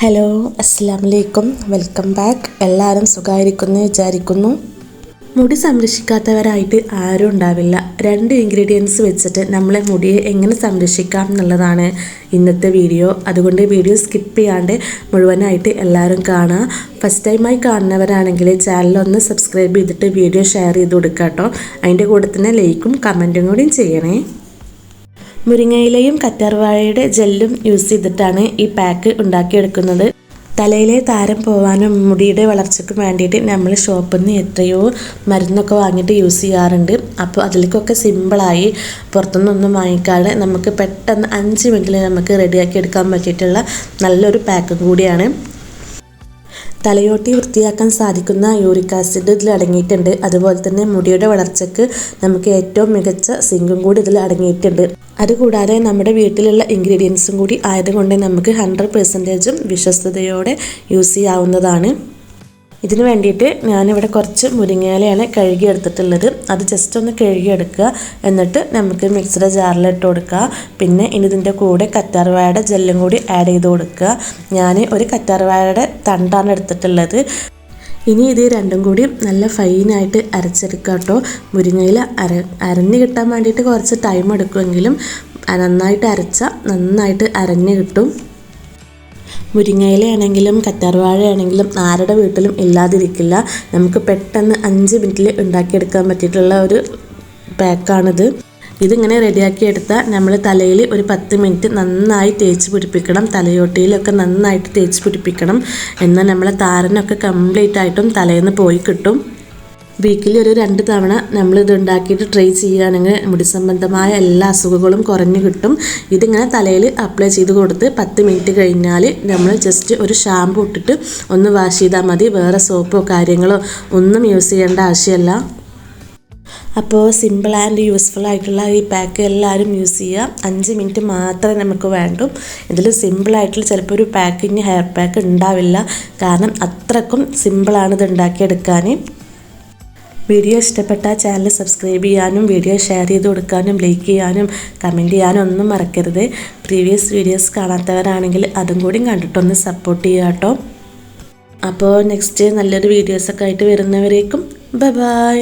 Hello അസ്സലാമലൈക്കും welcome back. എല്ലാവരും സുഖമായിരിക്കുന്നു വിചാരിക്കുന്നു. മുടി സംരക്ഷിക്കാത്തവരായിട്ട് ആരും ഉണ്ടാവില്ല. 2 ഇൻഗ്രീഡിയൻസ് വെച്ചിട്ട് നമ്മളെ മുടിയെ എങ്ങനെ സംരക്ഷിക്കാം എന്നുള്ളതാണ് ഇന്നത്തെ വീഡിയോ. അതുകൊണ്ട് വീഡിയോ സ്കിപ്പ് ചെയ്യാണ്ട് മുഴുവനായിട്ട് എല്ലാവരും കാണുക. ഫസ്റ്റ് ടൈമായി കാണുന്നവരാണെങ്കിൽ ചാനലൊന്ന് സബ്സ്ക്രൈബ് ചെയ്തിട്ട് വീഡിയോ ഷെയർ ചെയ്ത് കൊടുക്കുക കേട്ടോ. അതിൻ്റെ കൂടെ തന്നെ ലൈക്കും കമൻറ്റും കൂടിയും ചെയ്യണേ. മുരിങ്ങയിലയും കറ്റാർവാഴയുടെ ജെല്ലും യൂസ് ചെയ്തിട്ടാണ് ഈ പാക്ക് ഉണ്ടാക്കിയെടുക്കുന്നത്. തലയിലെ താരം പോവാനും മുടിയുടെ വളർച്ചയ്ക്കും വേണ്ടിയിട്ട് നമ്മൾ ഷോപ്പിൽ നിന്ന് എത്രയോ മരുന്നൊക്കെ വാങ്ങിയിട്ട് യൂസ് ചെയ്യാറുണ്ട്. അപ്പോൾ അതിലേക്കൊക്കെ സിമ്പിളായി പുറത്തുനിന്നൊന്നും വാങ്ങിക്കാതെ നമുക്ക് പെട്ടെന്ന് 5 മിനിറ്റിൽ നമുക്ക് റെഡിയാക്കി എടുക്കാൻ പറ്റിയിട്ടുള്ള നല്ലൊരു പാക്കും കൂടിയാണ്. തലയോട്ടി വൃത്തിയാക്കാൻ സാധിക്കുന്ന യൂറിക് ആസിഡ് ഇതിൽ അടങ്ങിയിട്ടുണ്ട്. അതുപോലെ തന്നെ മുടിയുടെ വളർച്ചയ്ക്ക് നമുക്ക് ഏറ്റവും മികച്ച സിങ്കും കൂടി ഇതിൽ അടങ്ങിയിട്ടുണ്ട്. അതുകൂടാതെ നമ്മുടെ വീട്ടിലുള്ള ഇൻഗ്രീഡിയൻസും കൂടി ആയതുകൊണ്ട് നമുക്ക് 100% വിശ്വസ്തയോടെ യൂസ് ചെയ്യാവുന്നതാണ്. ഇതിന് വേണ്ടിയിട്ട് ഞാനിവിടെ കുറച്ച് മുരിങ്ങയിലയാണ് കഴുകിയെടുത്തിട്ടുള്ളത്. അത് ജസ്റ്റ് ഒന്ന് കഴുകിയെടുക്കുക. എന്നിട്ട് നമുക്ക് മിക്സിയുടെ ജാറിലിട്ട് കൊടുക്കുക. പിന്നെ ഇനി ഇതിൻ്റെ കൂടെ കറ്റാർവാഴയുടെ ജെല്ലും കൂടി ആഡ് ചെയ്ത് കൊടുക്കുക. ഞാൻ ഒരു കറ്റാർവാഴയുടെ തണ്ടാണ് എടുത്തിട്ടുള്ളത്. ഇനി ഇത് രണ്ടും കൂടി നല്ല ഫൈനായിട്ട് അരച്ചെടുക്കുക കേട്ടോ. മുരിങ്ങയില അരഞ്ഞ് കിട്ടാൻ വേണ്ടിയിട്ട് കുറച്ച് ടൈം എടുക്കുമെങ്കിലും നന്നായിട്ട് അരച്ചാൽ നന്നായിട്ട് അരഞ്ഞ് കിട്ടും. മുരിങ്ങയിലയാണെങ്കിലും കറ്റാർവാഴയാണെങ്കിലും ആരുടെ വീട്ടിലും ഇല്ലാതിരിക്കില്ല. നമുക്ക് പെട്ടെന്ന് 5 മിനിറ്റിൽ ഉണ്ടാക്കിയെടുക്കാൻ പറ്റിയിട്ടുള്ള ഒരു പാക്കാണിത്. ഇതിങ്ങനെ റെഡിയാക്കി എടുത്താൽ നമ്മൾ തലയിൽ ഒരു 10 മിനിറ്റ് നന്നായി തേച്ച് പിടിപ്പിക്കണം. തലയോട്ടിയിലൊക്കെ നന്നായിട്ട് തേച്ച് പിടിപ്പിക്കണം. എന്നാൽ നമ്മളെ താരനൊക്കെ കംപ്ലീറ്റ് ആയിട്ടും തലയിൽ നിന്ന് പോയി കിട്ടും. വീക്കിലി ഒരു 2 തവണ നമ്മളിത് ഉണ്ടാക്കിയിട്ട് ട്രൈ ചെയ്യുകയാണെങ്കിൽ മുടി സംബന്ധമായ എല്ലാ അസുഖങ്ങളും കുറഞ്ഞു കിട്ടും. ഇതിങ്ങനെ തലയിൽ അപ്ലൈ ചെയ്ത് കൊടുത്ത് 10 മിനിറ്റ് കഴിഞ്ഞാൽ നമ്മൾ ജസ്റ്റ് ഒരു ഷാമ്പു ഇട്ടിട്ട് ഒന്ന് വാഷ് ചെയ്താൽ മതി. വേറെ സോപ്പോ കാര്യങ്ങളോ ഒന്നും യൂസ് ചെയ്യേണ്ട ആവശ്യമില്ല. അപ്പോൾ സിമ്പിൾ ആൻഡ് യൂസ്ഫുൾ ആയിട്ടുള്ള ഈ പാക്ക് എല്ലാവരും യൂസ് ചെയ്യുക. 5 മിനിറ്റ് മാത്രമേ നമുക്ക് വേണ്ടൂ. ഇതിൽ സിമ്പിളായിട്ടുള്ള ചിലപ്പോൾ ഒരു പാക്കിങ് ഹെയർ പാക്ക് ഉണ്ടാവില്ല. കാരണം അത്രക്കും സിമ്പിളാണ് ഇത് ഉണ്ടാക്കിയെടുക്കാൻ. വീഡിയോ ഇഷ്ടപ്പെട്ട ചാനൽ സബ്സ്ക്രൈബ് ചെയ്യാനും വീഡിയോ ഷെയർ ചെയ്ത് കൊടുക്കാനും ലൈക്ക് ചെയ്യാനും കമൻറ്റ് ചെയ്യാനും ഒന്നും മറക്കരുത്. പ്രീവിയസ് വീഡിയോസ് കാണാത്തവരാണെങ്കിൽ അതും കൂടി കണ്ടിട്ടൊന്ന് സപ്പോർട്ട് ചെയ്യുക കേട്ടോ. അപ്പോൾ നെക്സ്റ്റ് നല്ലൊരു വീഡിയോസൊക്കെ ആയിട്ട് വരുന്നവരേക്കും ബൈ.